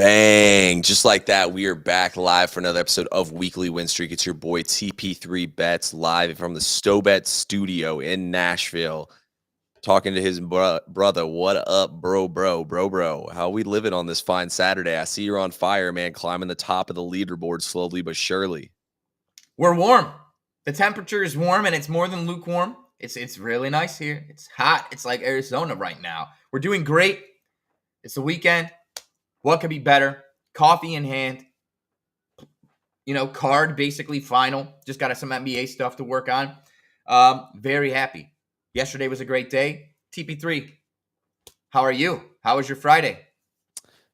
Bang. Just like that, we are back live for another episode of Weekly Win Streak. It's your boy TP3 Bets live from the StoBet studio in Nashville. Talking to his brother. What up, bro? How we living on this fine Saturday? I see you're on fire, man, climbing the top of the leaderboard slowly but surely. We're warm. The temperature is warm, and it's more than lukewarm. It's really nice here. It's hot. It's like Arizona right now. We're doing great. It's the weekend. What could be better? Coffee in hand. Card basically final. Just got some NBA stuff to work on. Very happy. Yesterday was a great day. TP3, how are you? How was your Friday?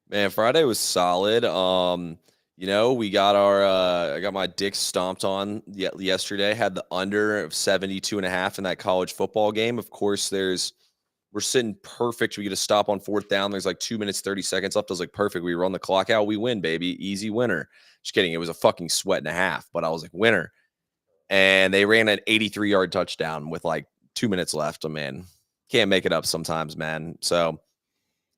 Man, Friday was solid. We got I got my dick stomped on yesterday. Had the under of 72.5 in that college football game. Of course, we're sitting perfect. We get a stop on fourth down. There's like 2 minutes, 30 seconds left. I was like, perfect. We run the clock out. We win, baby. Easy winner. Just kidding. It was a fucking sweat and a half, but I was like, winner. And they ran an 83-yard touchdown with like 2 minutes left. Oh, man, can't make it up sometimes, man. So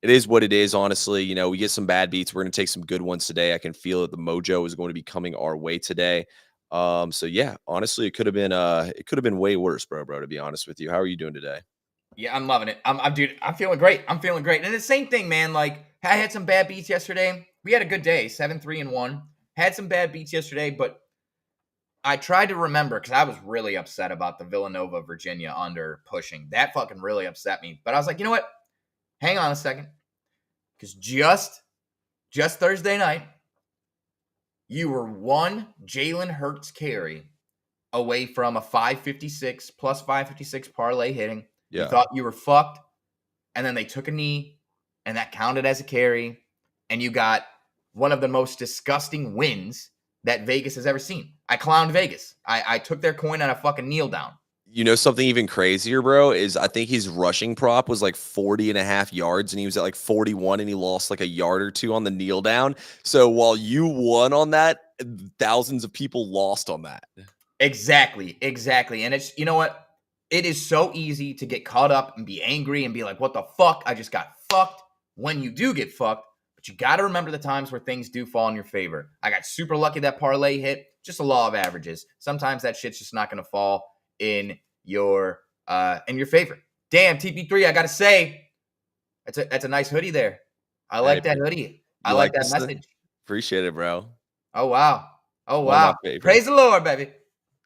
it is what it is, honestly. We get some bad beats. We're going to take some good ones today. I can feel that the mojo is going to be coming our way today. So yeah, honestly, it could have been way worse, bro, to be honest with you. How are you doing today? Yeah, I'm loving it. Dude, I'm feeling great. And the same thing, man. Like, I had some bad beats yesterday. We had a good day, 7-3-1. Had some bad beats yesterday, but I tried to remember because I was really upset about the Villanova, Virginia under pushing. That fucking really upset me. But I was like, you know what? Hang on a second. Because just Thursday night, you were one Jalen Hurts carry away from a 556 plus 556 parlay hitting. Yeah. You thought you were fucked, and then they took a knee, and that counted as a carry, and you got one of the most disgusting wins that Vegas has ever seen. I clowned Vegas. I took their coin on a fucking kneel down. You know something even crazier, bro, is I think his rushing prop was like 40.5 yards, and he was at like 41, and he lost like a yard or two on the kneel down. So while you won on that, thousands of people lost on that. Exactly. And it's, you know what? It is so easy to get caught up and be angry and be like, what the fuck? I just got fucked when you do get fucked. But you got to remember the times where things do fall in your favor. I got super lucky that parlay hit. Just a law of averages. Sometimes that shit's just not going to fall in your favor. Damn, TP3, I got to say, that's a nice hoodie there. I like that hoodie. I like that message. Appreciate it, bro. Oh, wow. Praise the Lord, baby.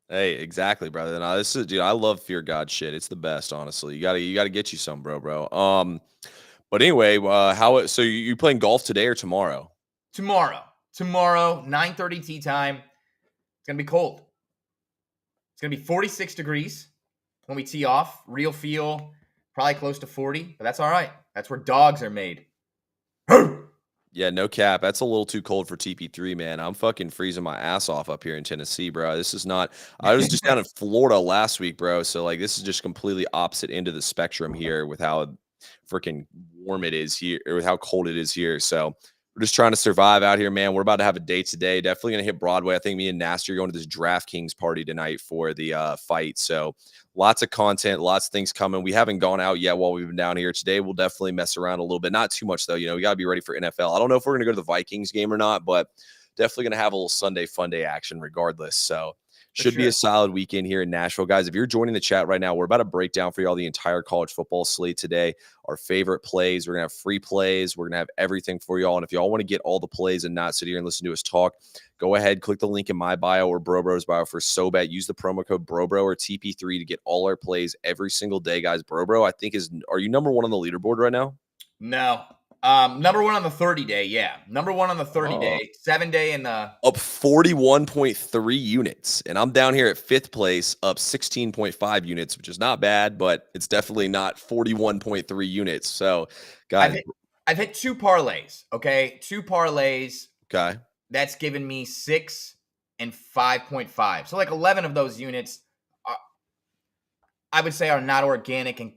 Hey, exactly, brother. Now this is, dude, I love Fear God shit. It's the best, honestly. You gotta get you some, bro. But anyway, so you playing golf today or tomorrow? Tomorrow, 9:30 tee time. It's gonna be cold. It's gonna be 46 degrees when we tee off. Real feel probably close to 40, but that's all right. That's where dogs are made. Yeah, no cap. That's a little too cold for TP3, man. I'm fucking freezing my ass off up here in Tennessee, bro. This is not – I was just down in Florida last week, bro. So, like, this is just completely opposite end of the spectrum here with how freaking warm it is here or with how cold it is here. So, we're just trying to survive out here, man. We're about to have a date today. Definitely going to hit Broadway. I think me and Nasty are going to this DraftKings party tonight for the fight. So lots of content, lots of things coming. We haven't gone out yet while we've been down here. Today we'll definitely mess around a little bit. Not too much, though. We got to be ready for NFL. I don't know if we're going to go to the Vikings game or not, but definitely going to have a little Sunday fun day action regardless. So should be a solid weekend here in Nashville. Guys, if you're joining the chat right now, we're about to break down for y'all the entire college football slate today. Our favorite plays. We're going to have free plays. We're going to have everything for y'all. And if y'all want to get all the plays and not sit here and listen to us talk, go ahead, click the link in my bio or Brobro's bio for SoBet. Use the promo code BROBRO or TP3 to get all our plays every single day, guys. Brobro, I think are you number one on the leaderboard right now? No. Number one on the 30-day, yeah. Number one on the 30-day, 7-day in the... Up 41.3 units. And I'm down here at 5th place, up 16.5 units, which is not bad, but it's definitely not 41.3 units. So, guys... I've hit 2 parlays, okay? 2 parlays. Okay. That's given me 6 and 5.5. So, like, 11 of those units, I would say, are not organic and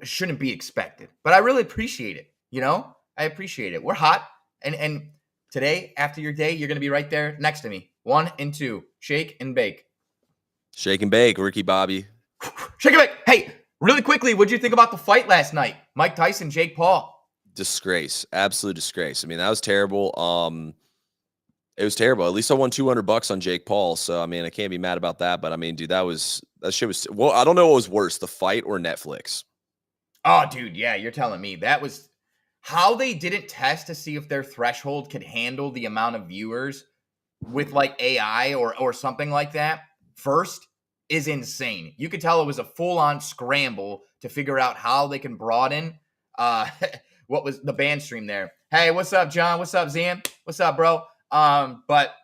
shouldn't be expected. But I really appreciate it. I appreciate it. We're hot. And today, after your day, you're going to be right there next to me. 1 and 2. Shake and bake. Shake and bake, Ricky Bobby. Shake and bake. Hey, really quickly, what'd you think about the fight last night? Mike Tyson, Jake Paul. Disgrace, absolute disgrace. I mean, that was terrible. It was terrible. At least I won $200 on Jake Paul, so I mean, I can't be mad about that. But I mean, dude, that shit was. Well, I don't know what was worse, the fight or Netflix. Oh, dude, yeah, you're telling me that was how they didn't test to see if their threshold could handle the amount of viewers with like AI or something like that first is insane. You could tell it was a full-on scramble to figure out how they can broaden what was the band stream there. Hey, what's up, John? What's up, Zan? What's up, bro? But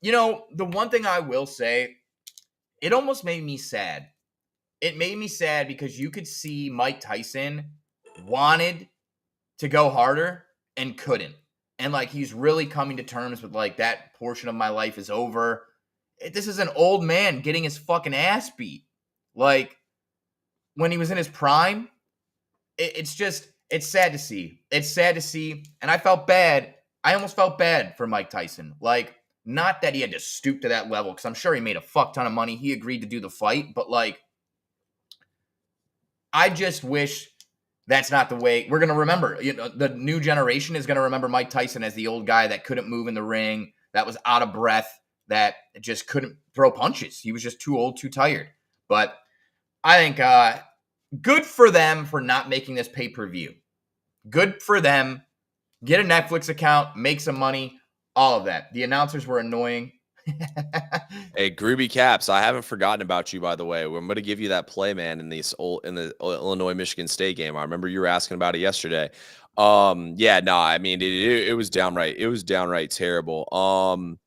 you know, the one thing I will say, it almost made me sad. It made me sad because you could see Mike Tyson wanted to go harder and couldn't. And like he's really coming to terms with like that portion of my life is over. This is an old man getting his fucking ass beat. Like when he was in his prime, it's sad to see. It's sad to see. And I felt bad. I almost felt bad for Mike Tyson. Like, not that he had to stoop to that level, because I'm sure he made a fuck ton of money. He agreed to do the fight, but like, I just wish that's not the way we're going to remember. You know, the new generation is going to remember Mike Tyson as the old guy that couldn't move in the ring, that was out of breath, that just couldn't throw punches. He was just too old, too tired. But I think good for them for not making this pay-per-view. Good for them. Get a Netflix account, make some money, all of that. The announcers were annoying. Hey, Groovy Caps, I haven't forgotten about you, by the way. I'm going to give you that play, man, in the Illinois-Michigan State game. I remember you were asking about it yesterday. Yeah, no, I mean, it was downright terrible.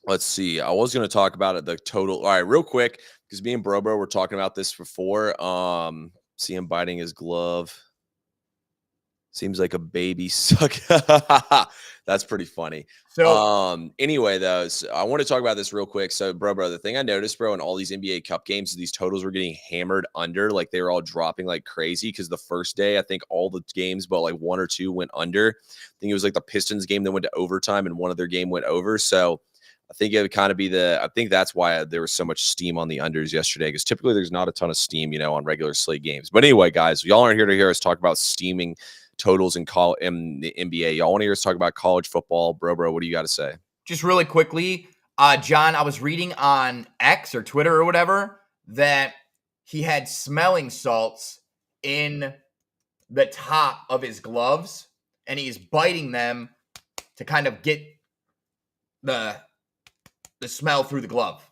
Let's see. I was going to talk about it, the total. All right, real quick, because me and Bro were talking about this before. See him biting his glove. Seems like a baby suck. That's pretty funny. So, Anyway, though, so I want to talk about this real quick. So, bro, the thing I noticed, bro, in all these NBA Cup games, these totals were getting hammered under. Like they were all dropping like crazy. Because the first day, I think all the games, but like one or two went under. I think it was like the Pistons game that went to overtime, and one of their game went over. So, I think it would kind of be I think that's why there was so much steam on the unders yesterday, because typically there's not a ton of steam, on regular slate games. But anyway, guys, y'all aren't here to hear us talk about steaming totals in the NBA. Y'all want to hear us talk about college football? Bro, what do you got to say? just really quickly, John, I was reading on X or Twitter or whatever that he had smelling salts in the top of his gloves, and he's biting them to kind of get the smell through the glove.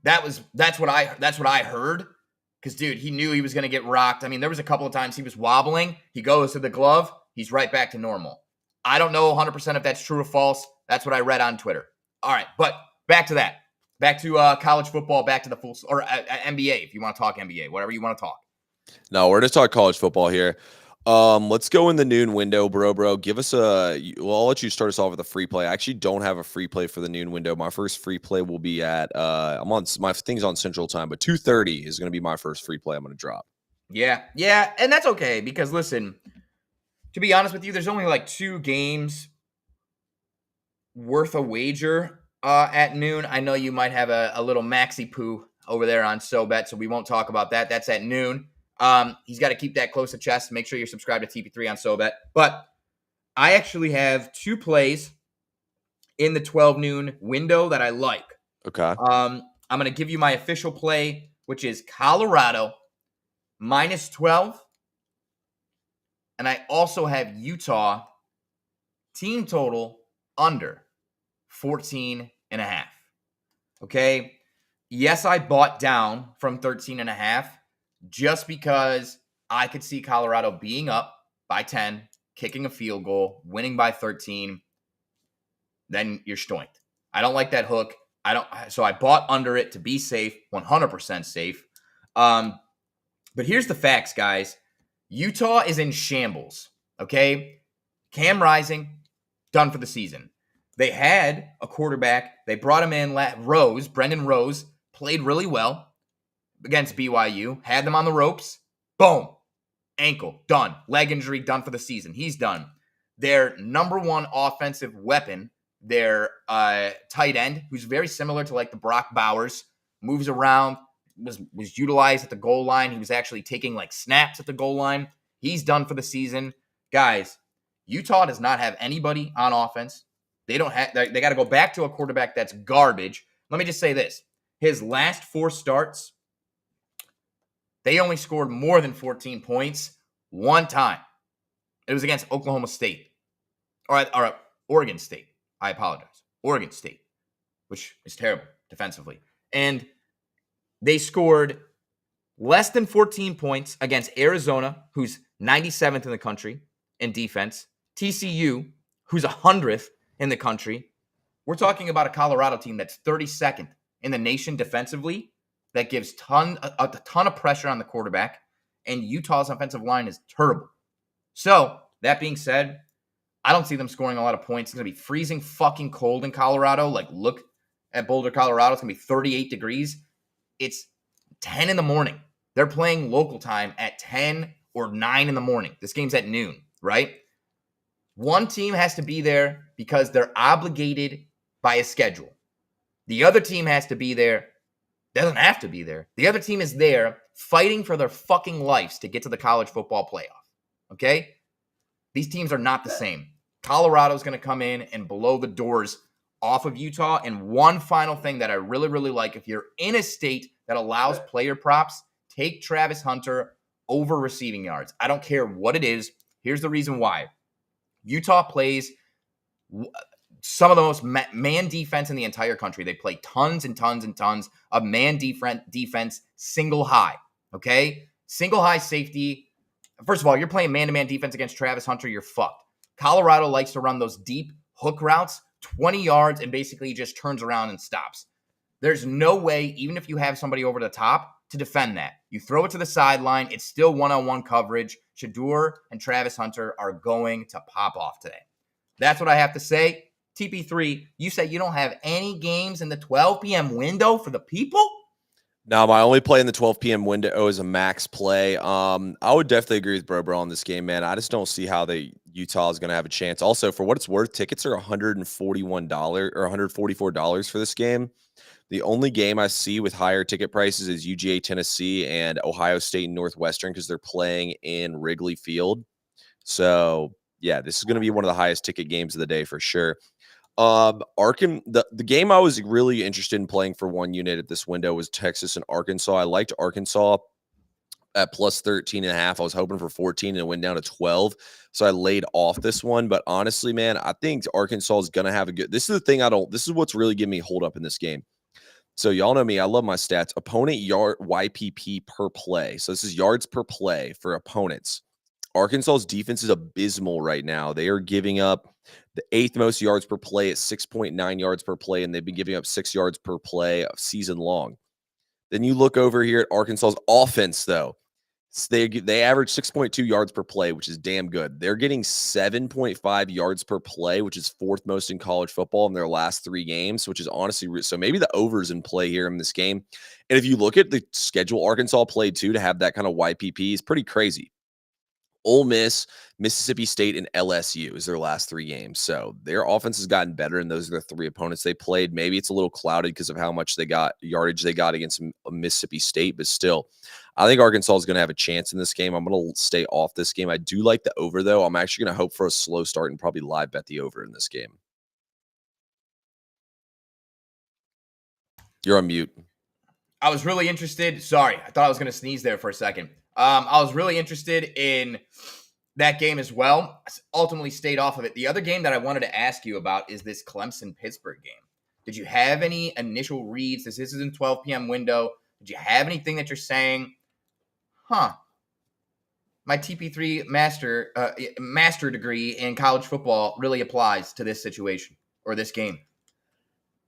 That's what I heard. Because, dude, he knew he was going to get rocked. I mean, there was a couple of times he was wobbling. He goes to the glove. He's right back to normal. I don't know 100% if that's true or false. That's what I read on Twitter. All right, but back to that. Back to college football, back to the full – or NBA, if you want to talk NBA, whatever you want to talk. No, we're going to talk college football here. Let's go in the noon window, bro. Give us I'll let you start us off with a free play. I actually don't have a free play for the noon window. My first free play will be at my thing's on Central Time, but 2:30 is going to be my first free play I'm going to drop. Yeah, and that's okay because listen, to be honest with you, there's only like 2 games worth a wager at noon. I know you might have a little maxi poo over there on SoBet, so we won't talk about that. That's at noon. He's got to keep that close to chest. Make sure you're subscribed to TP3 on SoBet. But I actually have 2 plays in the 12 noon window that I like. Okay. I'm going to give you my official play, which is Colorado -12. And I also have Utah team total under 14.5. Okay. Yes, I bought down from 13.5 just because I could see Colorado being up by 10, kicking a field goal, winning by 13. Then you're stoinked. I don't like that hook. So I bought under it to be safe, 100% safe. But here's the facts, guys. Utah is in shambles, okay? Cam Rising, done for the season. They had a quarterback. They brought him in, Brendan Rose, played really well against BYU, had them on the ropes. Boom. Ankle, done. Leg injury, done for the season. He's done. Their number one offensive weapon, their tight end, who's very similar to like the Brock Bowers, moves around, was utilized at the goal line. He was actually taking like snaps at the goal line. He's done for the season. Guys, Utah does not have anybody on offense. They don't have. They got to go back to a quarterback that's garbage. Let me just say this: his last 4 starts, they only scored more than 14 points one time. It was against Oklahoma State, or Oregon State. I apologize, Oregon State, which is terrible defensively, and they scored less than 14 points against Arizona, who's 97th in the country in defense, TCU, who's 100th in the country. We're talking about a Colorado team that's 32nd in the nation defensively, that gives a ton of pressure on the quarterback, and Utah's offensive line is terrible. So, that being said, I don't see them scoring a lot of points. It's going to be freezing fucking cold in Colorado. Like, look at Boulder, Colorado. It's going to be 38 degrees. It's 10 in the morning. They're playing local time at 10 or 9 in the morning. This game's at noon, right? One team has to be there because they're obligated by a schedule. The other team has to be there. Doesn't have to be there. The other team is there fighting for their fucking lives to get to the college football playoff. Okay? These teams are not the same. Colorado's going to come in and blow the doors off of Utah. And one final thing that I really, really like, if you're in a state that allows player props, take Travis Hunter over receiving yards. I don't care what it is. Here's the reason why. Utah plays some of the most man defense in the entire country. They play tons and tons and tons of man defense single high, okay? Single high safety. First of all, you're playing man-to-man defense against Travis Hunter, you're fucked. Colorado likes to run those deep hook routes, 20 yards, and basically just turns around and stops. There's no way, even if you have somebody over the top, to defend that. You throw it to the sideline, it's still one-on-one coverage. Shedeur and Travis Hunter are going to pop off today. That's what I have to say. TP3, you said you don't have any games in the 12 p.m. window for the people? No, my only play in the 12 p.m. window is a max play. I would definitely agree with Bro on this game, man. I just don't see how Utah is going to have a chance. Also, for what it's worth, tickets are $141 or $144 for this game. The only game I see with higher ticket prices is UGA Tennessee and Ohio State and Northwestern because they're playing in Wrigley Field. So, yeah, this is going to be one of the highest ticket games of the day for sure. The game I was really interested in playing for one unit at this window was Texas and Arkansas. I liked Arkansas at plus 13.5. I was hoping for 14 and it went down to 12. So I laid off this one. But honestly, man, I think Arkansas is going to have a good, this is the thing this is what's really giving me hold up in this game. So y'all know me, I love my stats. Opponent yard YPP per play. So this is yards per play for opponents. Arkansas's defense is abysmal right now. They are giving up the 8th most yards per play at 6.9 yards per play, and they've been giving up 6 yards per play season long. Then you look over here at Arkansas's offense, though. So they average 6.2 yards per play, which is damn good. They're getting 7.5 yards per play, which is 4th most in college football in their last 3 games, which is honestly so maybe the over's in play here in this game. And if you look at the schedule Arkansas played too to have that kind of YPP is pretty crazy. Ole Miss, Mississippi State, and LSU is their last 3 games. So their offense has gotten better, and those are the 3 opponents they played. Maybe it's a little clouded because of how much yardage they got against Mississippi State, but still, I think Arkansas is going to have a chance in this game. I'm going to stay off this game. I do like the over, though. I'm actually going to hope for a slow start and probably live bet the over in this game. You're on mute. I was really interested. Sorry, I thought I was going to sneeze there for a second. I was really interested in that game as well. I ultimately stayed off of it. The other game that I wanted to ask you about is this Clemson-Pittsburgh game. Did you have any initial reads? This is in 12 p.m. window. Did you have anything that you're saying, my TP3 master degree in college football really applies to this situation or this game?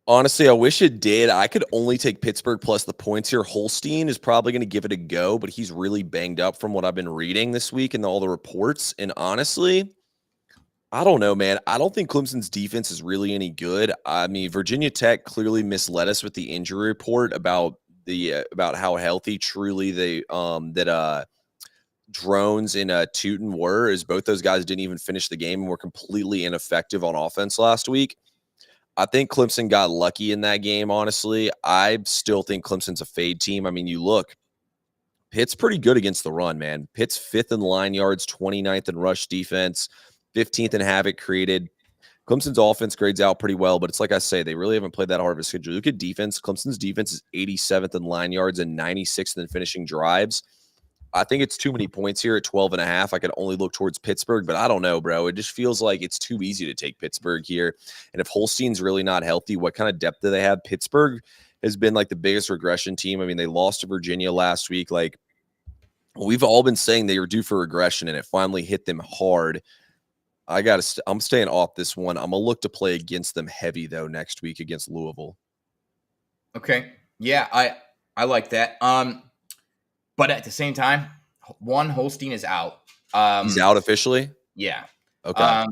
Honestly, I wish it did. I could only take Pittsburgh plus the points here. Holstein is probably going to give it a go, but he's really banged up from what I've been reading this week and all the reports. And honestly, I don't know, man. I don't think Clemson's defense is really any good. I mean, Virginia Tech clearly misled us with the injury report about how healthy truly Drones and Tootin were, as both those guys didn't even finish the game and were completely ineffective on offense last week. I think Clemson got lucky in that game, honestly. I still think Clemson's a fade team. I mean, you look, Pitt's pretty good against the run, man. Pitt's 5th in line yards, 29th in rush defense, 15th in havoc created. Clemson's offense grades out pretty well, but it's like I say, they really haven't played that hard of a schedule. Look at defense. Clemson's defense is 87th in line yards and 96th in finishing drives. I think it's too many points here at 12.5. I could only look towards Pittsburgh, but I don't know, bro. It just feels like it's too easy to take Pittsburgh here. And if Holstein's really not healthy, what kind of depth do they have? Pittsburgh has been like the biggest regression team. I mean, they lost to Virginia last week. Like, we've all been saying they were due for regression, and it finally hit them hard. I'm staying off this one. I'm gonna look to play against them heavy though next week against Louisville. Okay. Yeah, I like that. But at the same time, one, Holstein is out. He's out officially? Yeah. Okay.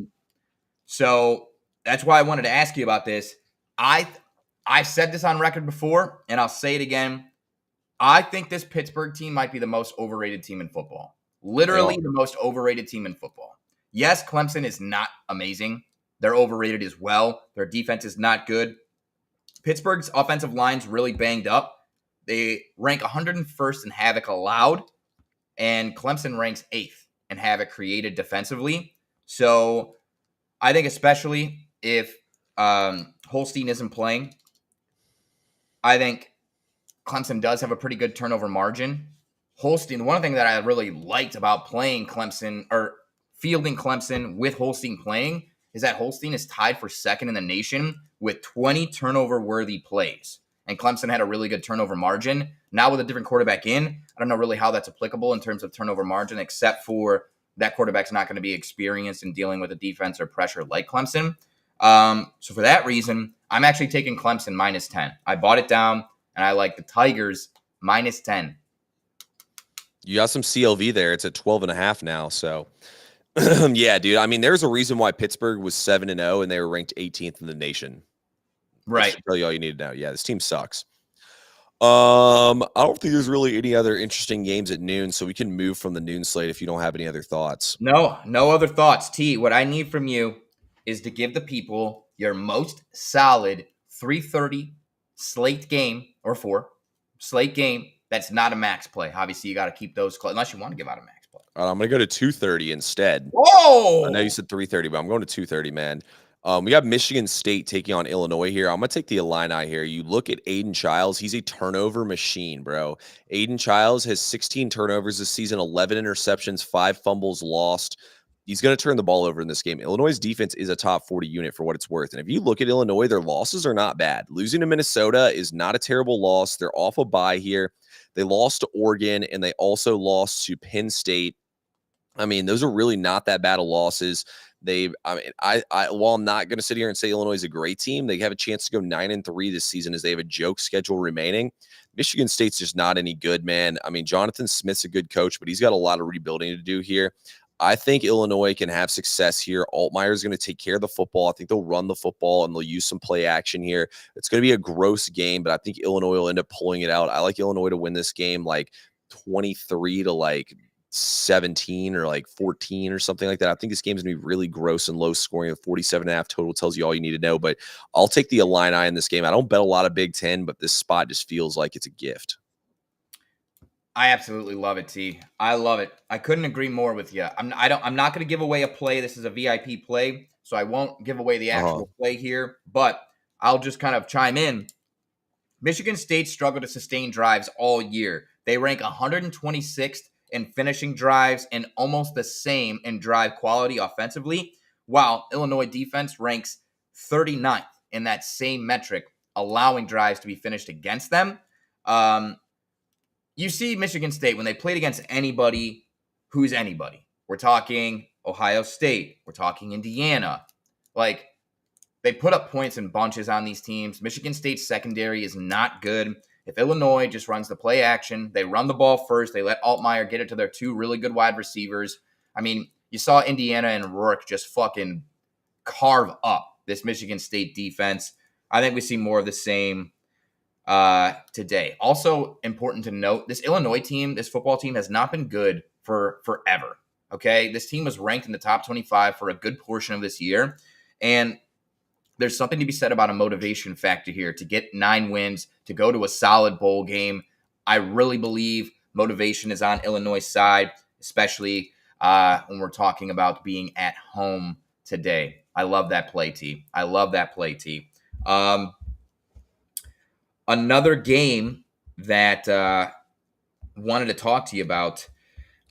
So that's why I wanted to ask you about this. I said this on record before, and I'll say it again. I think this Pittsburgh team might be the most overrated team in football. Literally the most overrated team in football. Yes, Clemson is not amazing. They're overrated as well. Their defense is not good. Pittsburgh's offensive line's really banged up. They rank 101st in havoc allowed, and Clemson ranks 8th in havoc created defensively. So I think especially if Holstein isn't playing, I think Clemson does have a pretty good turnover margin. Holstein, one thing that I really liked about playing Clemson or fielding Clemson with Holstein playing is that Holstein is tied for second in the nation with 20 turnover-worthy plays. And Clemson had a really good turnover margin. Now with a different quarterback in, I don't know really how that's applicable in terms of turnover margin, except for that quarterback's not going to be experienced in dealing with a defense or pressure like Clemson. So for that reason, I'm actually taking Clemson minus 10. I bought it down, and I like the Tigers minus 10. You got some CLV there. It's at 12.5 now. So, yeah, dude. I mean, there's a reason why Pittsburgh was 7-0 and they were ranked 18th in the nation. Right. That should tell you all you need to know. Yeah, this team sucks. I don't think there's really any other interesting games at noon, so we can move from the noon slate if you don't have any other thoughts. No other thoughts. T, what I need from you is to give the people your most solid 3:30 slate game or 4 slate game that's not a max play. Obviously, you got to keep those close unless you want to give out a max play. I'm going to go to 2:30 instead. Whoa! I know you said 3:30, but I'm going to 2:30, man. We got Michigan State taking on Illinois here. I'm going to take the Illini here. You look at Aiden Childs. He's a turnover machine, bro. Aiden Childs has 16 turnovers this season, 11 interceptions, 5 fumbles lost. He's going to turn the ball over in this game. Illinois' defense is a top 40 unit for what it's worth. And if you look at Illinois, their losses are not bad. Losing to Minnesota is not a terrible loss. They're off a bye here. They lost to Oregon, and they also lost to Penn State. I mean, those are really not that bad of losses. While I'm not going to sit here and say Illinois is a great team, they have a chance to go 9-3 this season as they have a joke schedule remaining. Michigan State's just not any good, man. I mean, Jonathan Smith's a good coach, but he's got a lot of rebuilding to do here. I think Illinois can have success here. Altmaier is going to take care of the football. I think they'll run the football and they'll use some play action here. It's going to be a gross game, but I think Illinois will end up pulling it out. I like Illinois to win this game like 23 to 17 or 14 or something like that. I think this game's going to be really gross and low scoring. A 47.5 total tells you all you need to know, but I'll take the Illini in this game. I don't bet a lot of Big Ten, but this spot just feels like it's a gift. I absolutely love it, T. I love it. I couldn't agree more with you. I'm not going to give away a play. This is a VIP play, so I won't give away the actual play here, but I'll just kind of chime in. Michigan State struggled to sustain drives all year. They rank 126th in finishing drives and almost the same in drive quality offensively, while Illinois defense ranks 39th in that same metric, allowing drives to be finished against them. You see Michigan State when they played against anybody who's anybody. We're talking Ohio State. We're talking Indiana. They put up points in bunches on these teams. Michigan State's secondary is not good. If Illinois just runs the play action, they run the ball first, they let Altmaier get it to their 2 really good wide receivers. I mean, you saw Indiana and Rourke just fucking carve up this Michigan State defense. I think we see more of the same today. Also important to note, this Illinois team, this football team has not been good for forever. Okay. This team was ranked in the top 25 for a good portion of this year. And there's something to be said about a motivation factor here to get 9 wins, to go to a solid bowl game. I really believe Motivation is on Illinois' side, especially when we're talking about being at home today. I love that play, T. I love that play, T. Another game that wanted to talk to you about.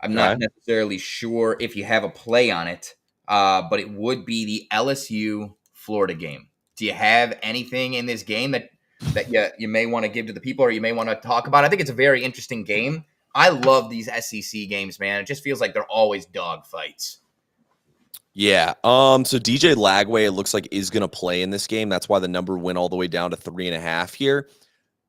I'm not Okay. necessarily sure if you have a play on it, but it would be the LSU Florida game. Do you have anything in this game that you may want to give to the people or you may want to talk about? I think it's a very interesting game. I love these SEC games, man. It just feels like they're always dog fights. Yeah. So DJ Lagway, it looks like, is gonna play in this game. That's why the number went all the way down to 3.5 here.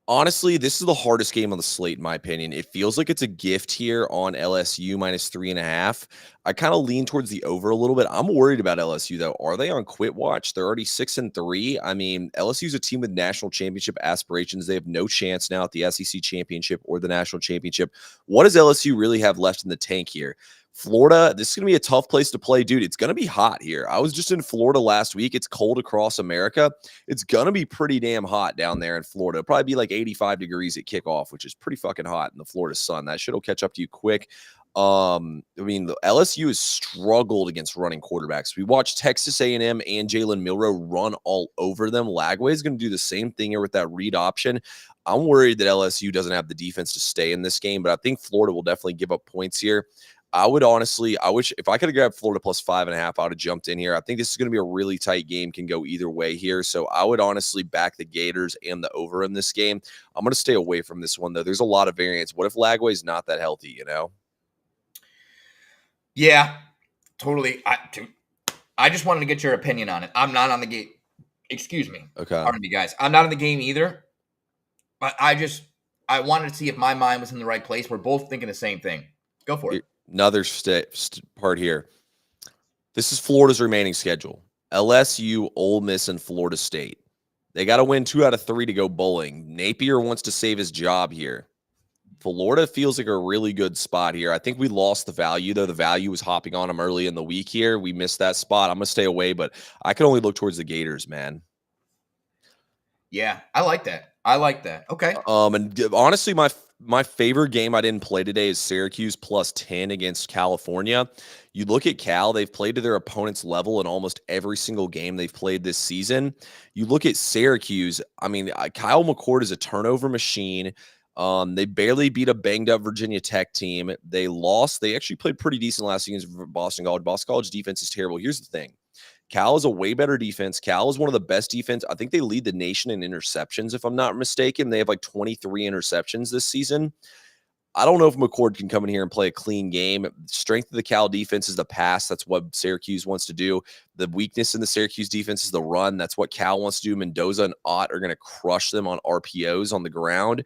Honestly, this is the hardest game on the slate, in my opinion. It feels like it's a gift here on LSU minus 3.5. I kind of lean towards the over a little bit. I'm worried about LSU, though. Are they on quit watch? They're already 6-3. I mean, LSU's a team with national championship aspirations. They have no chance now at the SEC championship or the national championship. What does LSU really have left in the tank here? Florida, this is going to be a tough place to play, dude. It's going to be hot here. I was just in Florida last week. It's cold across America. It's going to be pretty damn hot down there in Florida. It'll probably be like 85 degrees at kickoff, which is pretty fucking hot in the Florida sun. That shit will catch up to you quick. I mean, the LSU has struggled against running quarterbacks. We watched Texas A&M and Jalen Milroe run all over them. Lagway is going to do the same thing here with that read option. I'm worried that LSU doesn't have the defense to stay in this game, but I think Florida will definitely give up points here. I wish if I could have grabbed Florida plus 5.5, I would have jumped in here. I think this is going to be a really tight game, can go either way here. So I would honestly back the Gators and the over in this game. I'm going to stay away from this one, though. There's a lot of variance. What if Lagway's not that healthy, you know? Yeah, totally. I just wanted to get your opinion on it. I'm not on the game. Excuse me. Okay. Pardon me, guys. I'm not in the game either. But I wanted to see if my mind was in the right place. We're both thinking the same thing. Go for it. Another part here. This is Florida's remaining schedule. LSU, Ole Miss, and Florida State. They got to win 2 out of 3 to go bowling. Napier wants to save his job here. Florida feels like a really good spot here. I think we lost the value, though. The value was hopping on them early in the week here. We missed that spot. I'm going to stay away, but I can only look towards the Gators, man. Yeah, I like that. Okay. And honestly, my favorite game I didn't play today is Syracuse plus 10 against California. You look at Cal, they've played to their opponent's level in almost every single game they've played this season. You look at Syracuse, I mean, Kyle McCord is a turnover machine. They barely beat a banged up Virginia Tech team. They lost. They actually played pretty decent last season against Boston College. Boston College defense is terrible. Here's the thing. Cal is a way better defense. Cal is one of the best defense. I think they lead the nation in interceptions, if I'm not mistaken. They have like 23 interceptions this season. I don't know if McCord can come in here and play a clean game. Strength of the Cal defense is the pass. That's what Syracuse wants to do. The weakness in the Syracuse defense is the run. That's what Cal wants to do. Mendoza and Ott are going to crush them on RPOs on the ground.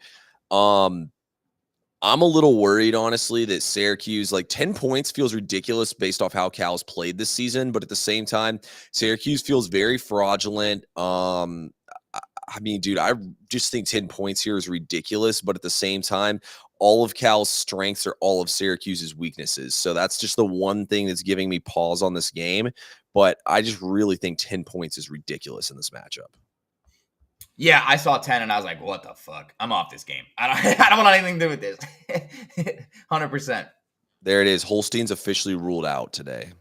I'm a little worried, honestly, that Syracuse, like 10 points feels ridiculous based off how Cal's played this season. But at the same time, Syracuse feels very fraudulent. I mean, dude, I just think 10 points here is ridiculous. But at the same time, all of Cal's strengths are all of Syracuse's weaknesses. So that's just the one thing that's giving me pause on this game. But I just really think 10 points is ridiculous in this matchup. Yeah, I saw 10 and I was like, what the fuck? I'm off this game. I don't want anything to do with this. 100%. There it is. Holstein's officially ruled out today.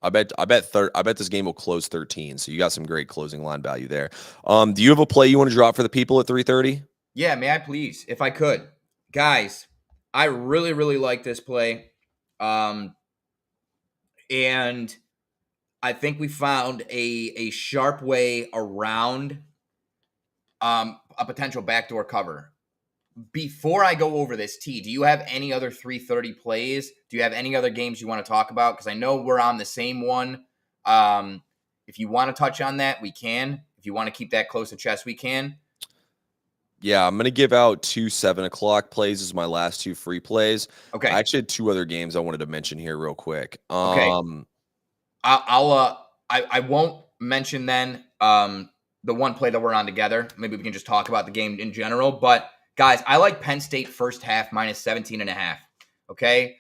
I bet this game will close 13. So you got some great closing line value there. Do you have a play you want to drop for the people at 3:30? Yeah, may I please, if I could. Guys, I really, really like this play. And I think we found a sharp way around a potential backdoor cover. Before I go over this, T, do you have any other 3:30 plays? Do you have any other games you want to talk about? Because I know we're on the same one. If you want to touch on that, we can. If you want to keep that close to chest, we can. Yeah, I'm going to give out 2 7 o'clock plays as my last 2 free plays. Okay. I actually had 2 other games I wanted to mention here real quick. Okay. I won't mention then the one play that we're on together. Maybe we can just talk about the game in general. But guys, I like Penn State first half minus 17.5. Okay.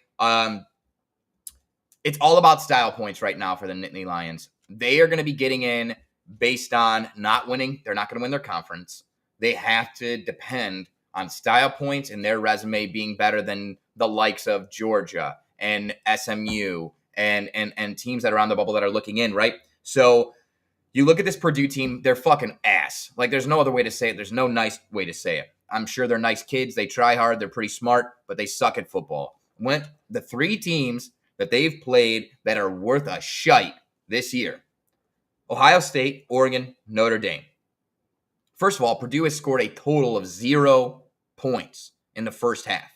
It's all about style points right now for the Nittany Lions. They are going to be getting in based on not winning. They're not going to win their conference. They have to depend on style points and their resume being better than the likes of Georgia and SMU and teams that are on the bubble that are looking in, right? So you look at this Purdue team, they're fucking ass. Like, there's no other way to say it. There's no nice way to say it. I'm sure they're nice kids. They try hard. They're pretty smart, but they suck at football. When the 3 teams that they've played that are worth a shite this year: Ohio State, Oregon, Notre Dame. First of all, Purdue has scored a total of 0 points in the first half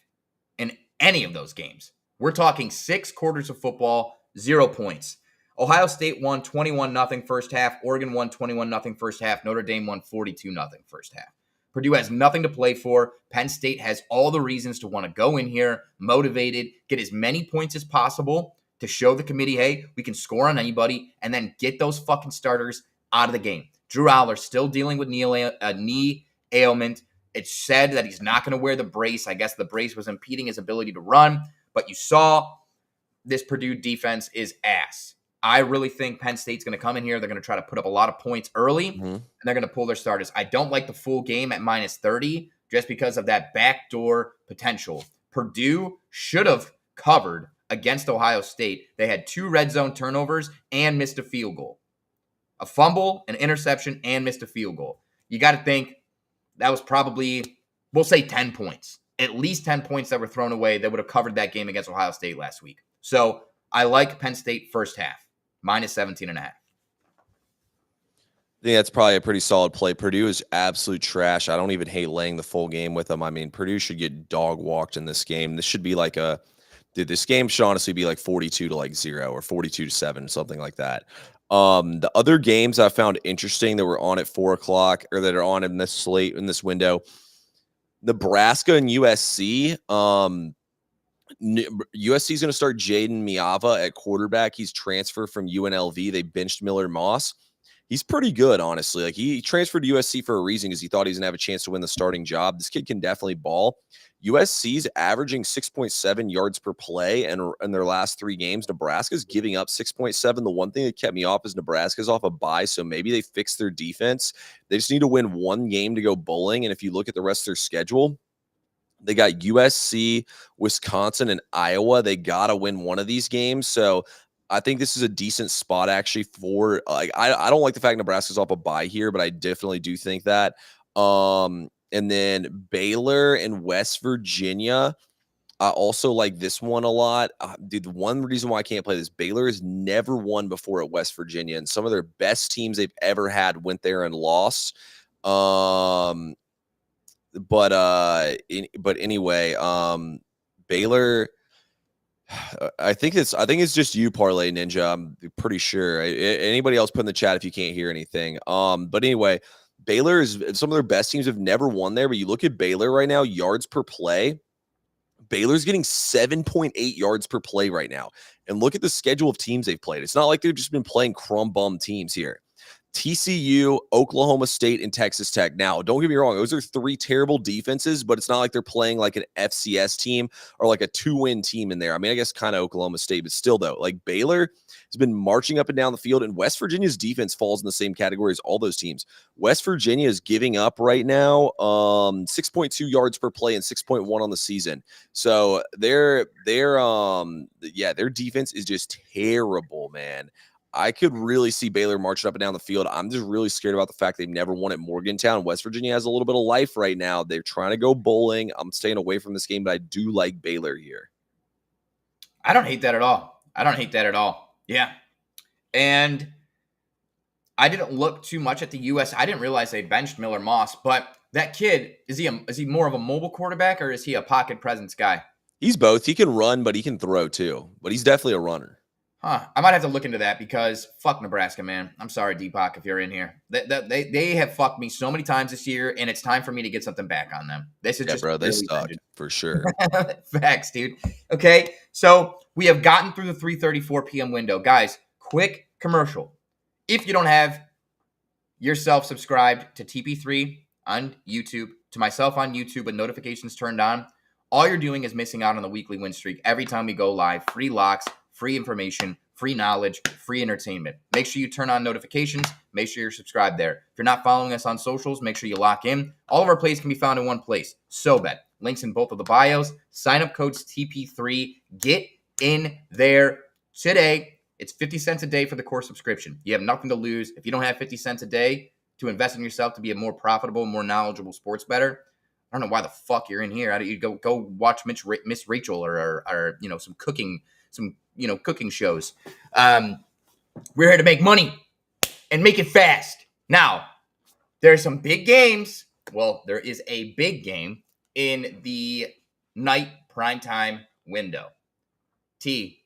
in any of those games. We're talking 6 quarters of football, 0 points. Ohio State won 21-0 first half. Oregon won 21-0 first half. Notre Dame won 42-0 first half. Purdue has nothing to play for. Penn State has all the reasons to want to go in here, motivated, get as many points as possible to show the committee, hey, we can score on anybody, and then get those fucking starters out of the game. Drew Aller still dealing with knee ailment. It's said that he's not going to wear the brace. I guess the brace was impeding his ability to run, but you saw this Purdue defense is ass. I really think Penn State's going to come in here. They're going to try to put up a lot of points early, and they're going to pull their starters. I don't like the full game at -30 just because of that backdoor potential. Purdue should have covered against Ohio State. They had 2 red zone turnovers and missed a field goal. A fumble, an interception, and missed a field goal. You got to think that was probably, we'll say 10 points. At least 10 points that were thrown away that would have covered that game against Ohio State last week. So I like Penn State first half. -17.5. I think that's probably a pretty solid play. Purdue is absolute trash. I don't even hate laying the full game with them. I mean, Purdue should get dog walked in this game. This should be like this game should honestly be like 42-0 or 42-7, something like that. The other games I found interesting that were on at 4:00 or that are on in this slate in this window, Nebraska and USC. USC is going to start Jaden Miava at quarterback. He's transferred from UNLV. They benched Miller Moss. He's pretty good, honestly. Like, he transferred to USC for a reason because he thought he was going to have a chance to win the starting job. This kid can definitely ball. USC's averaging 6.7 yards per play, and in their last 3 games, Nebraska's giving up 6.7. The one thing that kept me off is Nebraska's off a bye, so maybe they fix their defense. They just need to win 1 game to go bowling, and if you look at the rest of their schedule, they got USC, Wisconsin, and Iowa. They got to win one of these games. So I think this is a decent spot actually for I don't like the fact Nebraska's off a bye here, but I definitely do think that. And then Baylor and West Virginia. I also like this one a lot. Dude, the one reason why I can't play this, Baylor has never won before at West Virginia, and some of their best teams they've ever had went there and lost. But anyway, Baylor. I think it's just you, Parlay Ninja. I'm pretty sure. Anybody else put in the chat if you can't hear anything. But anyway, Baylor is some of their best teams have never won there. But you look at Baylor right now, yards per play. Baylor's getting 7.8 yards per play right now. And look at the schedule of teams they've played. It's not like they've just been playing crumb bum teams here. TCU, Oklahoma State, and Texas Tech. Now, don't get me wrong. Those are 3 terrible defenses, but it's not like they're playing like an FCS team or like a 2-win team in there. I mean, I guess kind of Oklahoma State, but still, though, like Baylor has been marching up and down the field, and West Virginia's defense falls in the same category as all those teams. West Virginia is giving up right now 6.2 yards per play and 6.1 on the season. So their defense is just terrible, man. I could really see Baylor marching up and down the field. I'm just really scared about the fact they've never won at Morgantown. West Virginia has a little bit of life right now. They're trying to go bowling. I'm staying away from this game, but I do like Baylor here. I don't hate that at all. Yeah. And I didn't look too much at the US. I didn't realize they benched Miller Moss, but that kid, is he more of a mobile quarterback or is he a pocket presence guy? He's both. He can run, but he can throw too. But he's definitely a runner. I might have to look into that because fuck Nebraska, man. I'm sorry, Deepak, if you're in here. They have fucked me so many times this year, and it's time for me to get something back on them. This is just bro. They suck for sure. Facts, dude. Okay, so we have gotten through the 3:34 p.m. window, guys. Quick commercial. If you don't have yourself subscribed to TP3 on YouTube, to myself on YouTube with notifications turned on, all you're doing is missing out on the weekly win streak. Every time we go live, free locks, free information, free knowledge, free entertainment. Make sure you turn on notifications. Make sure you're subscribed there. If you're not following us on socials, make sure you lock in. All of our plays can be found in one place. SoBet. Links in both of the bios. Sign up codes TP3. Get in there today. It's 50 cents a day for the core subscription. You have nothing to lose. If you don't have 50 cents a day to invest in yourself to be a more profitable, more knowledgeable sports bettor, I don't know why the fuck you're in here. How do you go watch Miss Rachel or some cooking shows? We're here to make money and make it fast. Now, there's some big games. Well, there is a big game in the night primetime window. T,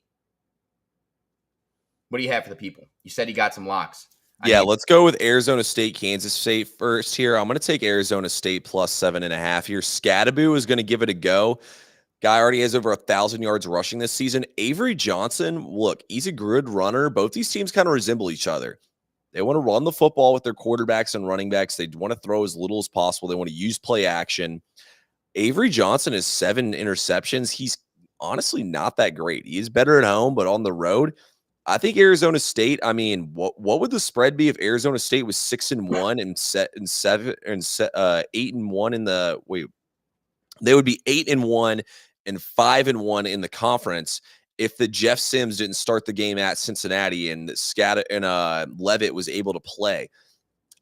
what do you have for the people? You said you got some locks. Let's go with Arizona State, Kansas State first here. I'm going to take Arizona State plus 7.5 here. Scadaboo is going to give it a go. Guy already has over 1,000 yards rushing this season. Avery Johnson, look, he's a good runner. Both these teams kind of resemble each other. They want to run the football with their quarterbacks and running backs. They want to throw as little as possible. They want to use play action. Avery Johnson has 7 interceptions. He's honestly not that great. He is better at home, but on the road, I think Arizona State. I mean, what would the spread be if Arizona State was 6-1 and 8-1 in the wait? They would be 8-1 and 5-1 in the conference if the Jeff Sims didn't start the game at Cincinnati and Levitt was able to play.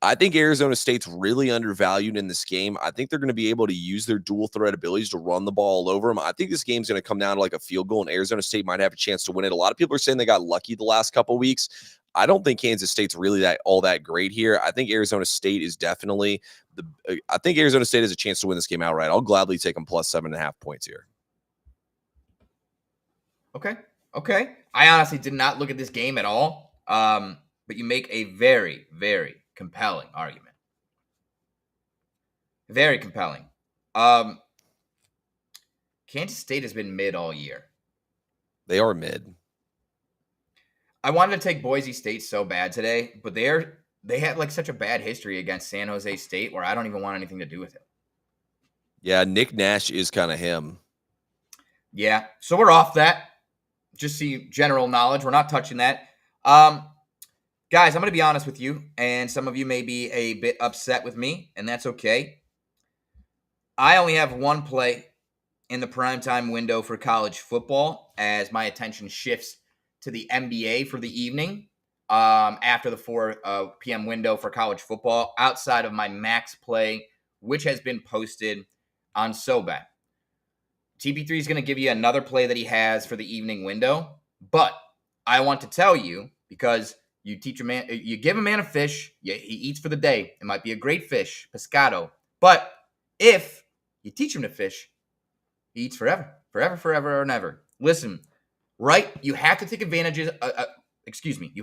I think Arizona State's really undervalued in this game. I think they're going to be able to use their dual threat abilities to run the ball all over them. I think this game's going to come down to like a field goal, and Arizona State might have a chance to win it. A lot of people are saying they got lucky the last couple of weeks. I don't think Kansas State's really all that great here. I think Arizona State is definitely I think Arizona State has a chance to win this game outright. I'll gladly take them plus 7.5 points here. Okay. I honestly did not look at this game at all. But you make a very, very compelling argument. Very compelling. Kansas State has been mid all year. They are mid. I wanted to take Boise State so bad today, but they had like such a bad history against San Jose State where I don't even want anything to do with it. Yeah, Nick Nash is kind of him. Yeah, so we're off that. Just see general knowledge. We're not touching that. Guys, I'm going to be honest with you, and some of you may be a bit upset with me, and that's okay. I only have one play in the primetime window for college football as my attention shifts to the NBA for the evening after the 4 p.m. window for college football outside of my max play, which has been posted on SoBet. TP3 is going to give you another play that he has for the evening window, but I want to tell you, because you give a man a fish, he eats for the day. It might be a great fish, pescado, but if you teach him to fish, he eats forever or never. Listen, right? You have to take advantage. You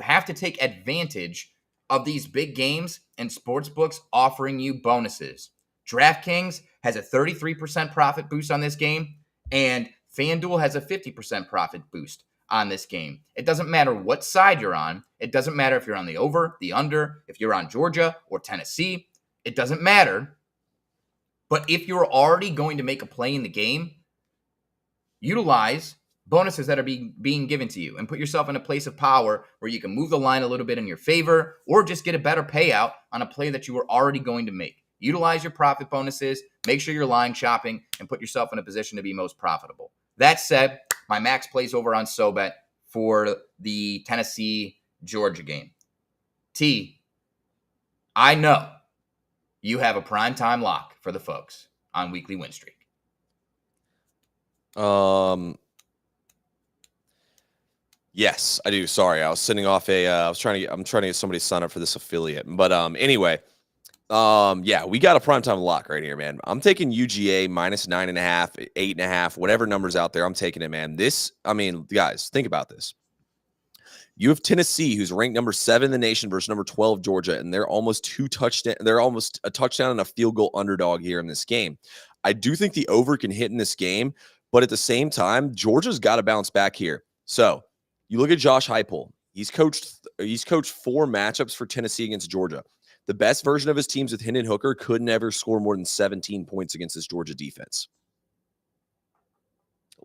have to take advantage of these big games and sportsbooks offering you bonuses. DraftKings has a 33% profit boost on this game, and FanDuel has a 50% profit boost on this game. It doesn't matter what side you're on. It doesn't matter if you're on the over, the under, if you're on Georgia or Tennessee. It doesn't matter. But if you're already going to make a play in the game, utilize bonuses that are being given to you and put yourself in a place of power where you can move the line a little bit in your favor or just get a better payout on a play that you were already going to make. Utilize your profit bonuses, make sure you're line shopping, and put yourself in a position to be most profitable. That said, my max plays over on SoBet for the Tennessee-Georgia game. T, I know you have a primetime lock for the folks on Weekly Win Streak. Yes, I do. Sorry, I was sending off I'm trying to get somebody to sign up for this affiliate. But anyway, yeah, we got a primetime lock right here, man. I'm taking UGA minus 9.5, 8.5, whatever numbers out there. I'm taking it, man. Guys, think about this. You have Tennessee, who's ranked number 7 in the nation versus number 12 Georgia, and they're almost They're almost a touchdown and a field goal underdog here in this game. I do think the over can hit in this game, but at the same time, Georgia's got to bounce back here. So you look at Josh Heupel. He's coached 4 matchups for Tennessee against Georgia. The best version of his teams with Hendon Hooker could never score more than 17 points against this Georgia defense.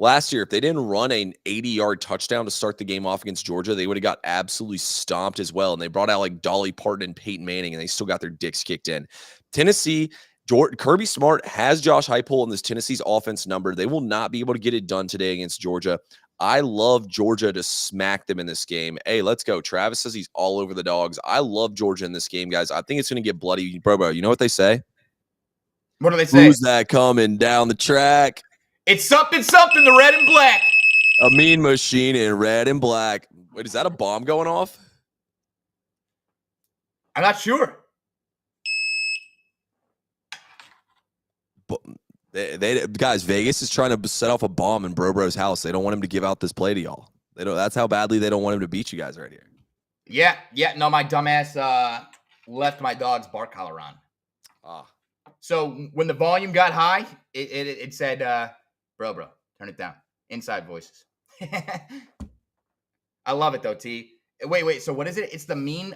Last year, if they didn't run an 80-yard touchdown to start the game off against Georgia, they would have got absolutely stomped as well. And they brought out like Dolly Parton and Peyton Manning, and they still got their dicks kicked in. Tennessee, Kirby Smart has Josh Heupel in this Tennessee's offense number. They will not be able to get it done today against Georgia. I love Georgia to smack them in this game. Hey, let's go. Travis says he's all over the dogs. I love Georgia in this game, guys. I think it's going to get bloody. Bro, you know what they say? What do they say? Who's that coming down the track? It's something, the red and black. A mean machine in red and black. Wait, is that a bomb going off? I'm not sure. But they guys, Vegas is trying to set off a bomb in Bro's house. They don't want him to give out this play to y'all. They don't. That's how badly they don't want him to beat you guys right here. Yeah. No, my dumbass left my dog's bark collar on. So when the volume got high, it said, bro, turn it down. Inside voices. I love it though, T. Wait. So what is it? It's the mean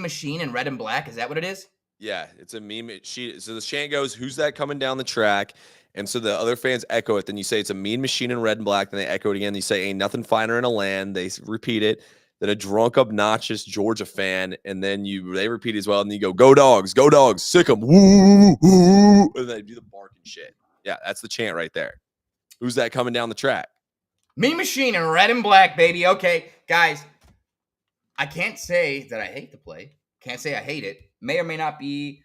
machine in red and black. Is that what it is? Yeah, it's a meme. So the chant goes, "Who's that coming down the track?" And so the other fans echo it. Then you say it's a mean machine in red and black. Then they echo it again. You say, "Ain't nothing finer in a land." They repeat it. Then a drunk, obnoxious Georgia fan, and then they repeat as well. And then you go dogs, sick 'em, woo, woo, and they do the barking shit. Yeah, that's the chant right there. Who's that coming down the track? Mean machine in red and black, baby. Okay, guys, I can't say that I hate the play. Can't say I hate it. May or may not be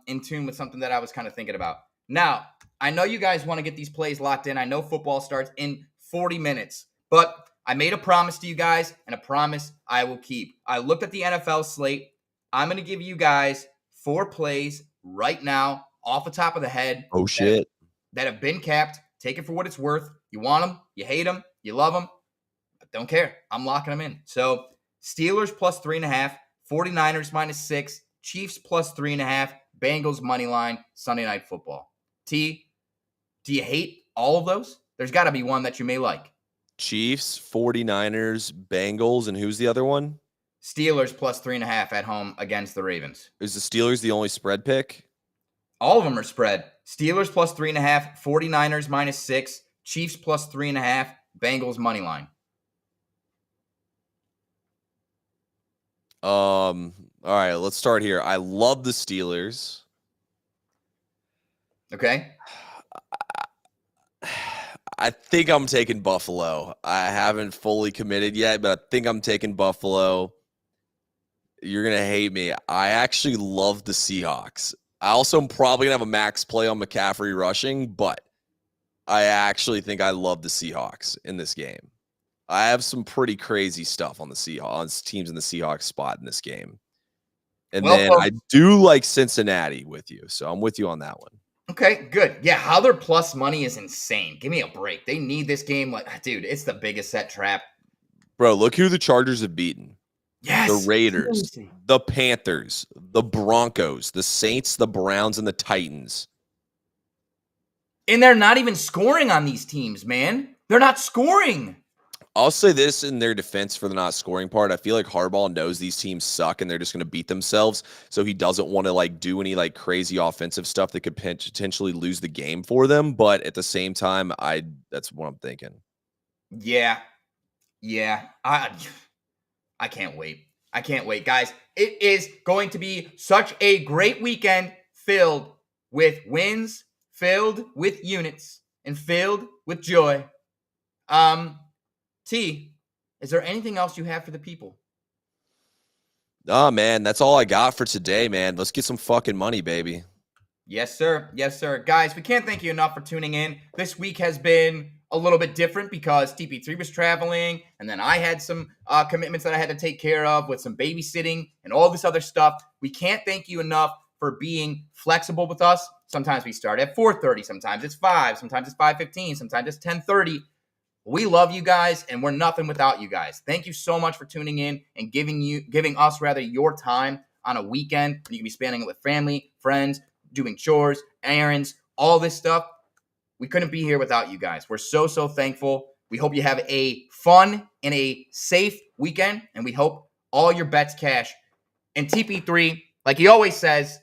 in tune with something that I was kind of thinking about. Now, I know you guys want to get these plays locked in. I know football starts in 40 minutes, but I made a promise to you guys, and a promise I will keep. I looked at the NFL slate. I'm going to give you guys 4 plays right now off the top of the head. Oh, shit. That have been capped. Take it for what it's worth. You want them, you hate them, you love them. I don't care. I'm locking them in. So Steelers plus 3.5, 49ers -6, Chiefs plus 3.5, Bengals money line, Sunday Night Football. T, do you hate all of those? There's got to be one that you may like. Chiefs, 49ers, Bengals, and who's the other one? Steelers plus 3.5 at home against the Ravens. Is the Steelers the only spread pick? All of them are spread. Steelers plus 3.5, 49ers -6, Chiefs plus 3.5, Bengals money line. All right, let's start here. I love the Steelers. Okay. I think I'm taking Buffalo. I haven't fully committed yet, but I think I'm taking Buffalo. You're going to hate me. I actually love the Seahawks. I also am probably going to have a max play on McCaffrey rushing, but I actually think I love the Seahawks in this game. I have some pretty crazy stuff on the Seahawks, teams in the Seahawks spot in this game. And then I do like Cincinnati with you, so I'm with you on that one. Okay, good. Yeah, how their plus money is insane. Give me a break. They need this game. Like, dude, it's the biggest set trap. Bro, look who the Chargers have beaten. Yes. The Raiders, the Panthers, the Broncos, the Saints, the Browns, and the Titans. And they're not even scoring on these teams, man. They're not scoring. I'll say this in their defense for the not scoring part. I feel like Harbaugh knows these teams suck and they're just going to beat themselves. So he doesn't want to do any crazy offensive stuff that could potentially lose the game for them. But at the same time, that's what I'm thinking. Yeah. I can't wait. I can't wait, guys. It is going to be such a great weekend filled with wins, filled with units, and filled with joy. T, is there anything else you have for the people? Oh, man, that's all I got for today, man. Let's get some fucking money, baby. Yes, sir. Yes, sir. Guys, we can't thank you enough for tuning in. This week has been a little bit different because TP3 was traveling, and then I had some commitments that I had to take care of with some babysitting and all this other stuff. We can't thank you enough for being flexible with us. Sometimes we start at 4:30. Sometimes it's 5. Sometimes it's 5:15. Sometimes it's 10:30. We love you guys, and we're nothing without you guys. Thank you so much for tuning in and giving us your time on a weekend. You can be spending it with family, friends, doing chores, errands, all this stuff. We couldn't be here without you guys. We're so thankful. We hope you have a fun and a safe weekend, and we hope all your bets cash. And TP3, like he always says,